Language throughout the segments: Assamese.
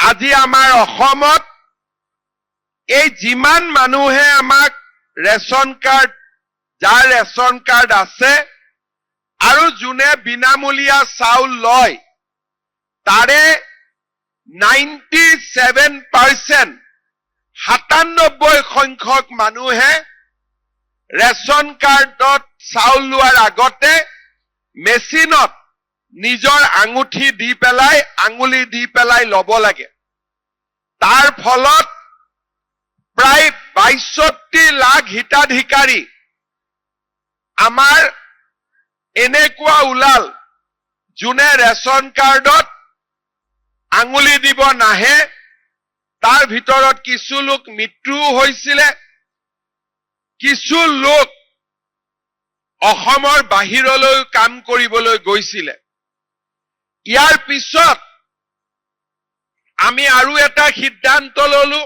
আজি আমাৰ অসমত এই যিমান মানুহে আমাক ৰেচন কাৰ্ড যাৰ ৰেচন কাৰ্ড আছে আৰু যোনে বিনামূলীয়া চাউল লয় তাৰে 97% 97% মানুহে ৰেচন কাৰ্ডত চাউল লোৱাৰ আগতে মেচিনত নিজৰ আঙুঠি দি পেলাই আঙুলি দি পেলাই ল'ব লাগে তাৰ ফলত প্ৰায় ৬২ লাখ হিতাধিকাৰী আমাৰ এনেকুৱা ওলাল যোনে ৰেচন কাৰ্ডত আঙুলি দিব নাহে তাৰ ভিতৰত কিছু লোক মৃত্যু হৈছিলে কিছু লোক অসমৰ বাহিৰলৈ কাম কৰিবলৈ গৈছিলে ইয়াৰ পিছত আমি আৰু এটা সিদ্ধান্ত ললো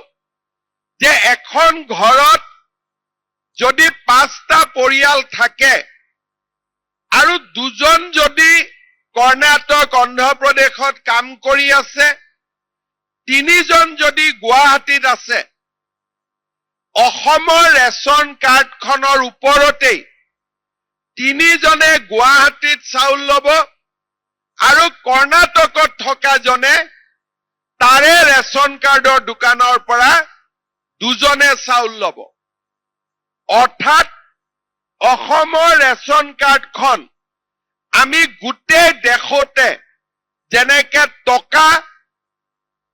যে এখন ঘৰত যদি ৫টা পৰিয়াল থাকে আৰু দুজন যদি কৰ্ণাটক অন্ধ্ৰপ্ৰদেশত কাম কৰি আছে ৩জন যদি গুৱাহাটীত আছে অসমৰ ৰেচন কাৰ্ডখনৰ ওপৰতেই ৩জনে গুৱাহাটীত চাউল ল'ব আৰু কৰ্ণাটকত থকা জনে তাৰে ৰেচন কাৰ্ডৰ দোকানৰ পৰা দুজনে চাউল ল'ব অৰ্থাৎ অসমৰ ৰেচন কাৰ্ডখন আমি গোটেই দেশতে যেনেকে টকা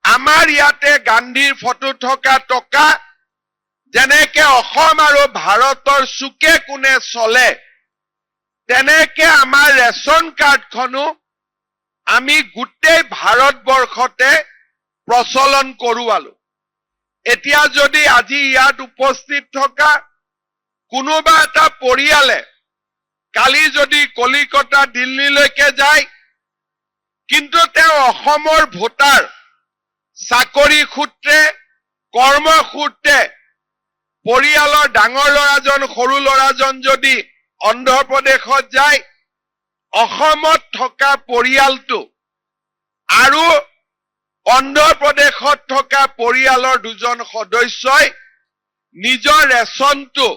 আমাৰ ইয়াতে গান্ধীৰ ফটো থকা টকা যেনেকে অসম আৰু ভাৰতৰ চুকে কোণে চলে তেনেকে আমাৰ ৰেচন কাৰ্ডখনো আমি গোটেই ভাৰতবৰ্ষতে প্ৰচলন কৰোৱালো এতিয়া যদি আজি ইয়াত উপস্থিত থকা কোনোবা এটা পৰিয়ালে কালি যদি কলিকতা দিল্লীলৈকে যায় কিন্তু তেওঁ অসমৰ ভোটাৰ চাকৰি সূত্ৰে কৰ্ম সূত্ৰে পৰিয়ালৰ ডাঙৰ ল'ৰাজন সৰু ল'ৰাজন যদি অন্ধ্ৰপ্ৰদেশত যায় অসমত থকা পৰিয়ালটো আৰু অন্ধ্ৰপ্ৰদেশত থকা পৰিয়ালৰ দুজন সদস্যই নিজৰ ৰেচনটো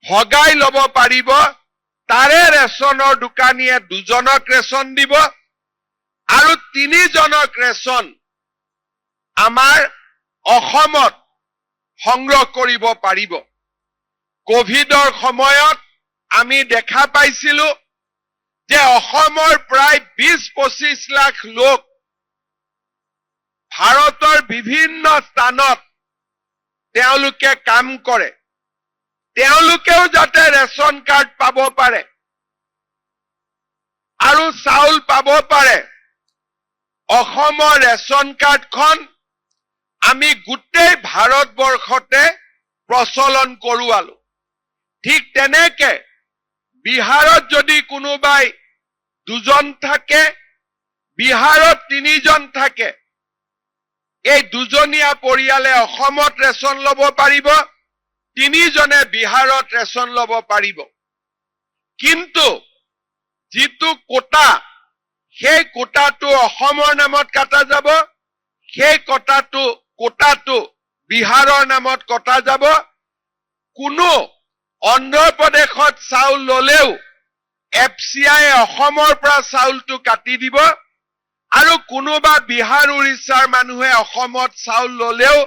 ভগাই ল'ব পাৰিব তাৰে ৰেচনৰ দোকানীয়ে দুজনক ৰেচন দিব আৰু ৩জনক ৰেচন আমাৰ অসমত সংগ্ৰহ কৰিব পাৰিব কোভিডৰ সময়ত আমি দেখা পাইছিলো যে অসমৰ প্ৰায় ২০-২৫ লাখ লোক ভাৰতৰ বিভিন্ন স্থানত তেওঁলোকে কাম কৰে তেওঁলোকেও যাতে ৰেচন কাৰ্ড পাব পাৰে আৰু চাউল পাব পাৰে অসমৰ ৰেচন কাৰ্ডখন আমি গোটেই ভাৰতবৰ্ষতে প্ৰচলন কৰোৱালো ঠিক তেনেকে বিহাৰত যদি কোনোবাই দুজন থাকে বিহাৰত ৩জন থাকে এই দুজনীয়া পৰিয়ালে অসমত ৰেচন ল'ব পাৰিব ৩জনে বিহাৰত ৰেচন ল'ব পাৰিব কিন্তু যিটো কোটা সেই কোটাটো অসমৰ নামত কাটা যাব সেই কোটাটো বিহাৰৰ নামত কটা যাব কোনো অন্ধ্ৰপ্ৰদেশত চাউল ল'লেও FCI অসমৰ পৰা চাউলটো কাটি দিব আৰু কোনোবা বিহাৰ উৰিষ্যাৰ মানুহে অসমত চাউল ল'লেও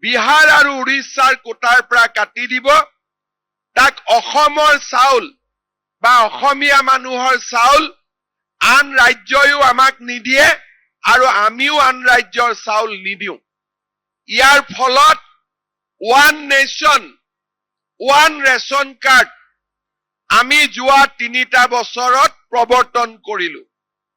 বিহাৰ আৰু উৰিষ্যাৰ কোটাৰ পৰা কাটি দিব তাক অসমৰ চাউল বা অসমীয়া মানুহৰ চাউল আন ৰাজ্যয়ো আমাক নিদিয়ে আৰু আমিও আন ৰাজ্যৰ চাউল নিদিও ইয়াৰ ফলত one nation one ration card আমি যোৱা ৩টা বছৰত প্ৰৱৰ্তন কৰিলো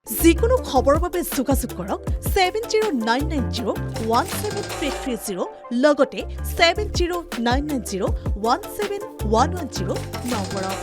যিকোনো খবৰৰ বাবে যোগাযোগ কৰক 7099017330 লগতে 7099017110 নম্বৰত